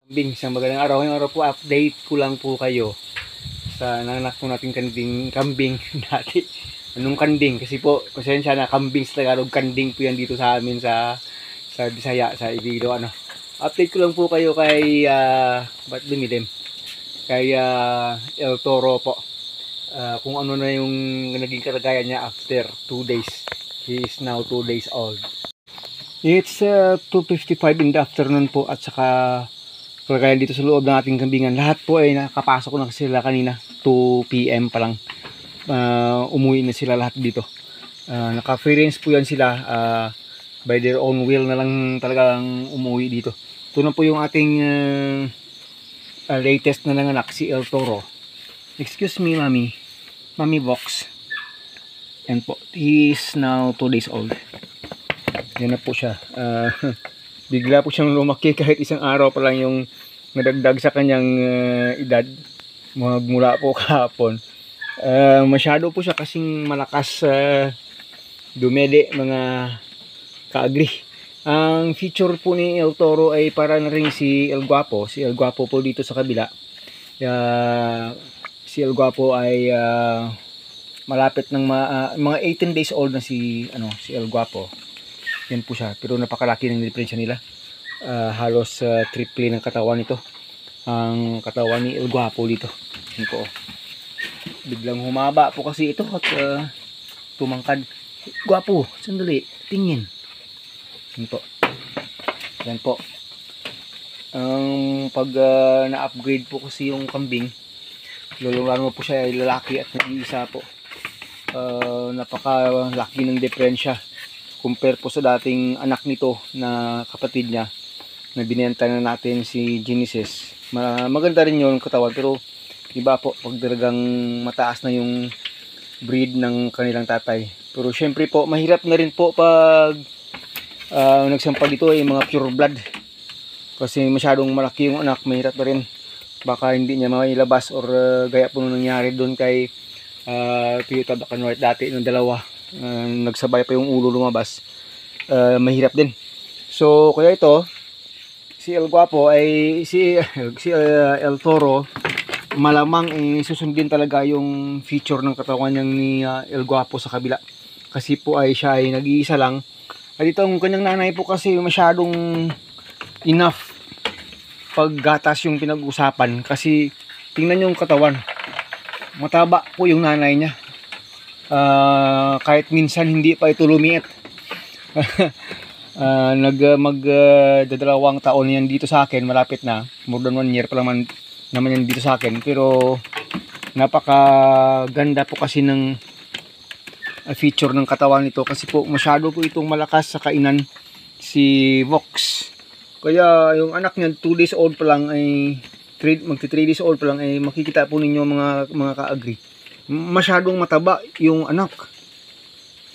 Kambing, isang magandang araw. Ngayong araw po, update ko lang po kayo sa nanganak po natin kambing dati. Anong kanding? Kasi po, pasensya na, kambing sa Tagalog, kanding po yan dito sa amin sa Bisaya, sa Iloilo. Update ko lang po kayo kay, ba't dumilim? Kay El Toro po. Kung ano na yung naging kalagayan niya after 2 days. He is now 2 days old. It's 2:55 in the afternoon po, at saka kaya dito sa loob ng ating kambingan, lahat po ay nakapasok na sila kanina. 2 PM pa lang. Umuwi na sila lahat dito. Naka-free range po yan sila. By their own will na lang talagang umuwi dito. Ito na po yung ating latest na nanganak, si El Toro. Excuse me, Mami. Mami Box. And po, he is now 2 days old. Yan na po siya. Bigla po siyang lumaki kahit isang araw pa lang yung nadagdag sa kanyang edad mula po kahapon. Masyado po siya kasing malakas dumede, mga kaagri. Ang feature po ni El Toro ay para na rin si El Guapo. Si El Guapo po dito sa kabila. Si El Guapo ay malapit ng mga 18 days old na si El Guapo. Yan po siya, pero napakalaki ng diferensya nila. Halos triple ng katawan nito. Ang katawan ni El Guapo dito. Yan po. Biglang humaba po kasi ito at tumangkad. Guapo, sandali, tingin. Yan po. Yan po. Pag na-upgrade po kasi yung kambing, lalo po siya ay lalaki at nag-iisa po. Napakalaki ng diferensya compare po sa dating anak nito na kapatid niya na binenta na natin, si Genesis. Maganda rin yung katawan, pero iba po pag talagang mataas na yung breed ng kanilang tatay. Pero syempre po mahirap na rin po pag nagsampag ito ay mga pure blood, kasi masyadong malaki yung anak. Mahirap na rin, baka hindi niya mailabas or gaya po nung nangyari doon kay Toyota Bacanwart dati ng dalawa. Nagsabay pa yung ulo lumabas. Mahirap din. So kaya ito, si El Guapo ay si El Toro, malamang susundin talaga yung feature ng katawan niyang ni El Guapo sa kabila, kasi po ay siya ay nag-iisa lang. At itong kanyang nanay po kasi masyadong enough paggatas yung pinag-usapan, kasi tingnan yung katawan, mataba po yung nanay niya. Kahit minsan hindi pa ito lumiit. Magdadalawang taon yan dito sa akin, malapit na, more than 1 year pa naman yan dito sa akin. Pero napakaganda po kasi ng feature ng katawan nito, kasi po masyado po itong malakas sa kainan, si Vox. Kaya yung anak niya 2 days old pa lang ay magti 3 days old pa lang ay makikita po ninyo mga kaagri, masyadong mataba yung anak.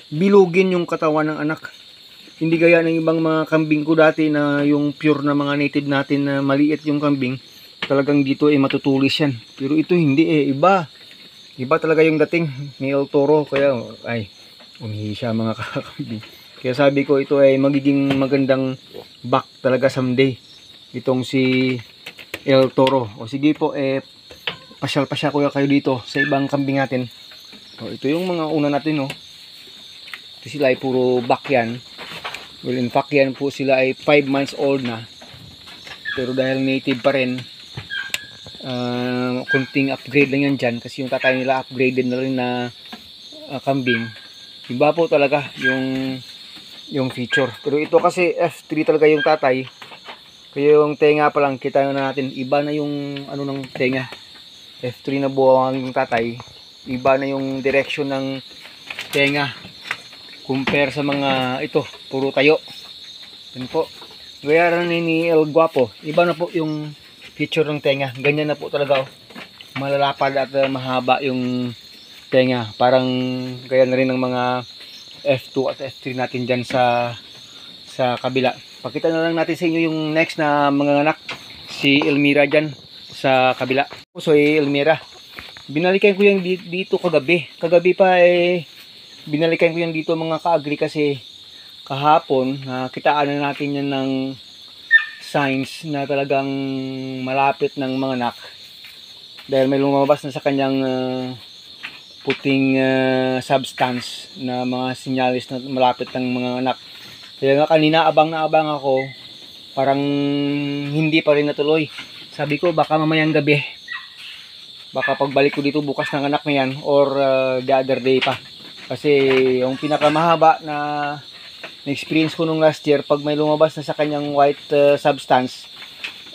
Bilugin yung katawan ng anak. Hindi gaya ng ibang mga kambing ko dati na yung pure na mga native natin na maliit yung kambing, talagang dito ay matutulis yan. Pero ito hindi iba talaga yung dating ni El Toro. Kaya ay umihi siya mga kakambing. Kaya sabi ko ito ay magiging magandang back talaga someday itong si El Toro. O sige po, pasyal-pasyal ko kayo dito sa ibang kambing natin. Ito yung mga una natin, no. Ito sila ay puro back yan. Well, in fact yan po sila ay 5 months old na. Pero dahil native pa rin, kunting upgrade lang yan dyan, kasi yung tatay nila upgraded na rin na kambing. Iba po talaga yung feature. Pero ito kasi F3 talaga yung tatay. Kaya yung tenga pa lang, kita na natin, iba na yung ng tenga. F3 na buwang yung tatay, iba na yung direction ng tenga compare sa mga ito, puro tayo. Yan po. Gaya rin ni El Guapo, iba na po yung feature ng tenga. Ganyan na po talaga, malalapad at mahaba yung tenga. Parang gaya na rin ng mga F2 at F3 natin dyan sa kabila. Pakita na lang natin sa inyo yung next na mga anak, si Elmira dyan sa kabila. So Elmira, binalikan ko yan dito kagabi pa binalikan ko yan dito mga kaagri, kasi kahapon kitaan na natin yan ng signs na talagang malapit ng mga anak dahil may lumabas na sa kanyang puting substance na mga sinyalis na malapit ng mga anak. Kaya nga kanina abang na abang ako, parang hindi pa rin natuloy. Sabi ko baka mamayang gabi, baka pagbalik ko dito bukas ng anak na yan or the other day pa. Kasi yung pinakamahaba na experience ko nung last year, pag may lumabas na sa kanyang white substance,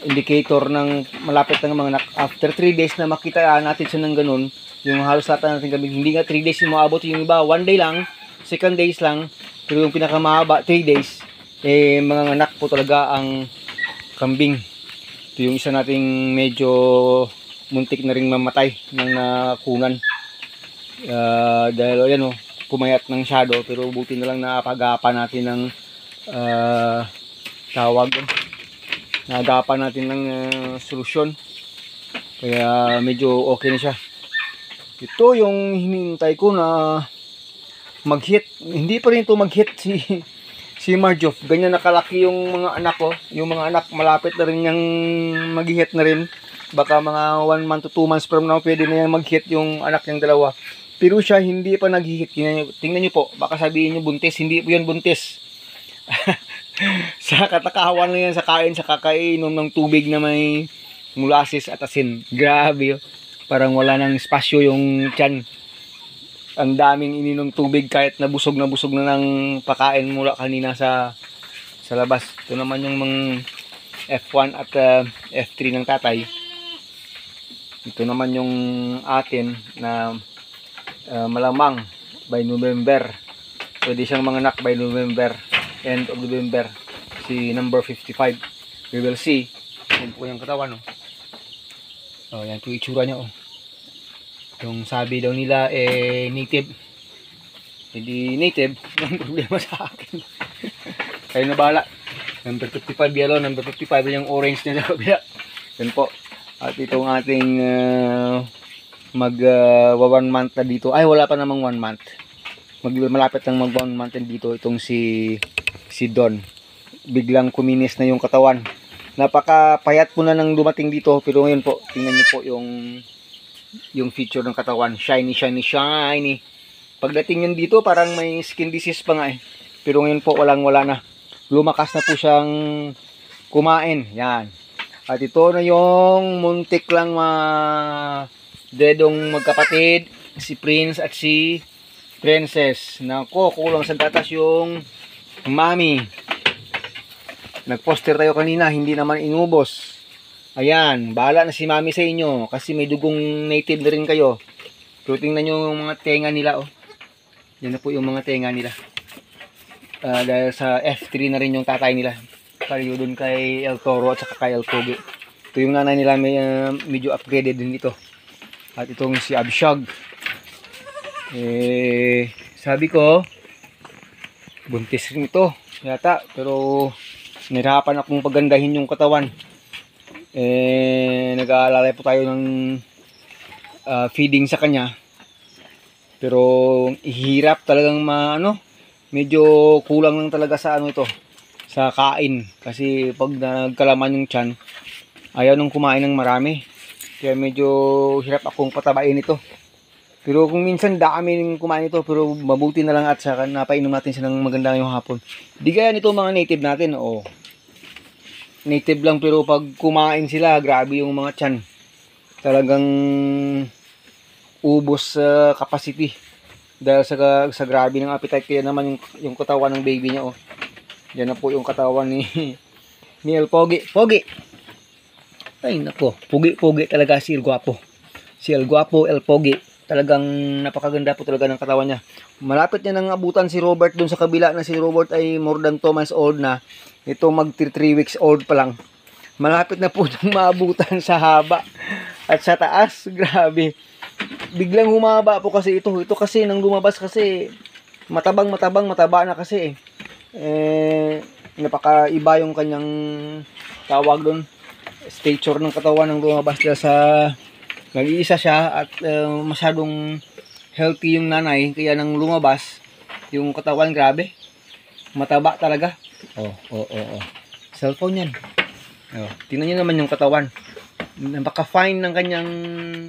indicator ng malapit ng mga anak, after 3 days na makita natin siya ng ganun, yung halos lahat natin kami, hindi nga 3 days yung maabot, yung iba 1 day lang, second days lang, pero yung pinakamahaba 3 days, mga anak po talaga ang kambing. Ito yung isa nating medyo muntik na ring mamatay ng nakunan. Dahil yan pumayat ng shadow, pero buti na lang napagapan natin ng tawag. Nagapan natin ng solusyon. Kaya medyo okay na siya. Ito yung hinintay ko na mag-hit. Hindi pa rin ito mag-hit si Marjof. Ganyan nakalaki yung mga anak ko. Yung mga anak malapit na rin yung mag-hit na rin. Baka mga 1 month to 2 months from now pwede na yung mag-hit yung anak niyang dalawa. Pero siya hindi pa nag-hit. Tingnan niyo po. Baka sabihin niyo buntis. Hindi po yan buntis. Sa katakawan lang yan sa kain, sa kakainom ng tubig na may molasses at asin. Grabe. Parang wala nang espasyo yung tiyan. Ang daming ininom tubig kahit na busog na ng pakain mula kanina sa labas. Ito naman yung mga F1 at F3 ng tatay. Ito naman yung atin na malamang by November. Pwede siyang manganak by November. End of November. Si number 55. We will see. Yan po yung katawan. Yan po yung itsura niya. Yung sabi daw nila native. Hindi native. Ang problema sa akin. Kayo na bahala. Number 55 yellow. Number 55 yung orange niya. Yan po. At itong ating mag 1 month na dito. Ay wala pa namang 1 month. Malapit ng mag 1 month dito. Itong si Don. Biglang kuminis na yung katawan. Napakapayat po na nang dumating dito. Pero ngayon po, tingnan niyo po yung feature ng katawan. Shiny. Pagdating yun dito, parang may skin disease pa nga Pero ngayon po, wala na. Lumakas na po siyang kumain. Yan. At ito na yung muntik lang dedong magkapatid. Si Prince at si Princess. Nako, kulang sa gatas yung mami. Nag-poster tayo kanina, hindi naman inubos. Ayan, bahala na si mami sa inyo kasi may dugong native na rin kayo. Pero tingnan nyo yung mga tenga nila Yan na po yung mga tenga nila. Dahil sa F3 na rin yung tatay nila. Pareho dun kay El Toro at saka kay El Pogi. Ito yung nanay nila medyo upgraded din ito. At itong si Abshag. Sabi ko buntis rin ito yata, pero nahirapan akong pagandahin yung katawan. Nag-aalala po tayo ng feeding sa kanya, pero hirap talagang medyo kulang lang talaga sa sa kain, kasi pag nagkalaman yung tiyan ayaw nung kumain ng marami, kaya medyo hirap akong patabain ito. Pero kung minsan dami ng kumain ito, pero mabuti na lang at saka napainom natin siya ng maganda yung hapon. Di kaya nito mga native natin, native lang, pero pag kumain sila, grabe yung mga tiyan. Talagang ubos sa capacity. Dahil sa grabe ng appetite, kaya naman yung katawan ng baby niya, Yan na po yung katawan ni El Pogi. Pogi! Ay nako, Pogi talaga si El Guapo. Si El Guapo, El Pogi. Talagang napakaganda po talaga ng katawan niya. Malapit niya nang abutan si Robert dun sa kabila, na si Robert ay more than 2 months old na. Ito mag 3 weeks old pa lang. Malapit na po nang maabutan sa haba at sa taas. Grabe. Biglang humaba po kasi ito. Ito kasi nang lumabas kasi mataba na kasi napakaiba yung kanyang tawag doon, stature ng katawan ng lumabas dahil sa nag-iisa siya at masyadong healthy yung nanay, kaya nang lumabas yung katawan, grabe mataba talaga. Cellphone yan. Oh, tingnan niyo naman yung katawan. Napaka-fine ng kanyang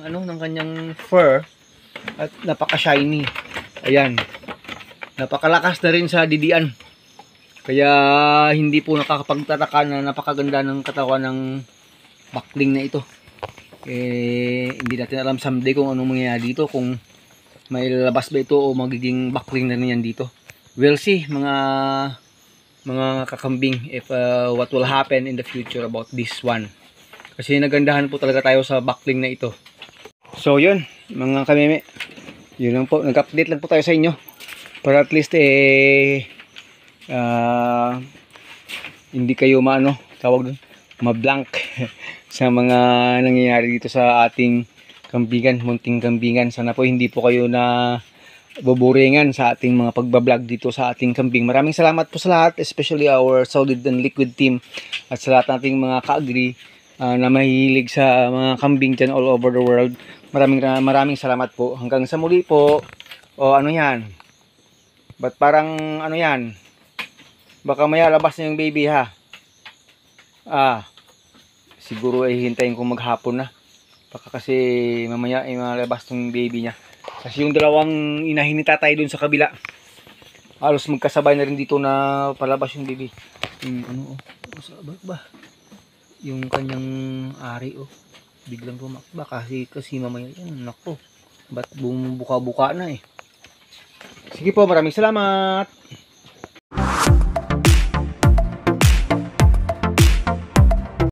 ng kanyang fur at napaka-shiny. Ayan. Napakalakas na rin sa didian. Kaya hindi po nakakapagtataka na napakaganda ng katawan ng bakling na ito. Hindi natin alam someday kung anong mangyayari dito, kung may lalabas ba ito o magiging bakling na niyan dito. We'll see mga kakambing if what will happen in the future about this one. Kasi nagandahan po talaga tayo sa bakling na ito. So yun, mga kameme. Yun lang po, nag-update lang po tayo sa inyo. Para at least hindi kayo ma-blank sa mga nangyayari dito sa ating kambingan, munting kambingan. Sana po hindi po kayo na buburingan sa ating mga pagbablog dito sa ating kambing. Maraming salamat po sa lahat, especially our solid and liquid team at sa lahat nating mga ka-agree na mahilig sa mga kambing dyan all over the world. Maraming salamat po. Hanggang sa muli po. O ano yan? Ba't parang ano yan? Baka maya labas na yung baby ha. Siguro ay hintayin kong maghapon na. Baka kasi mamaya ay malabas yung baby niya. Kasi yung dalawang inahin ni tatay dun sa kabila, halos magkasabay na rin dito na palabas yung baby. Yung yung kanyang ari biglang tumakba kasi mamaya yan. Nako, ba't bumubuka-buka na eh. Sige po, maraming salamat.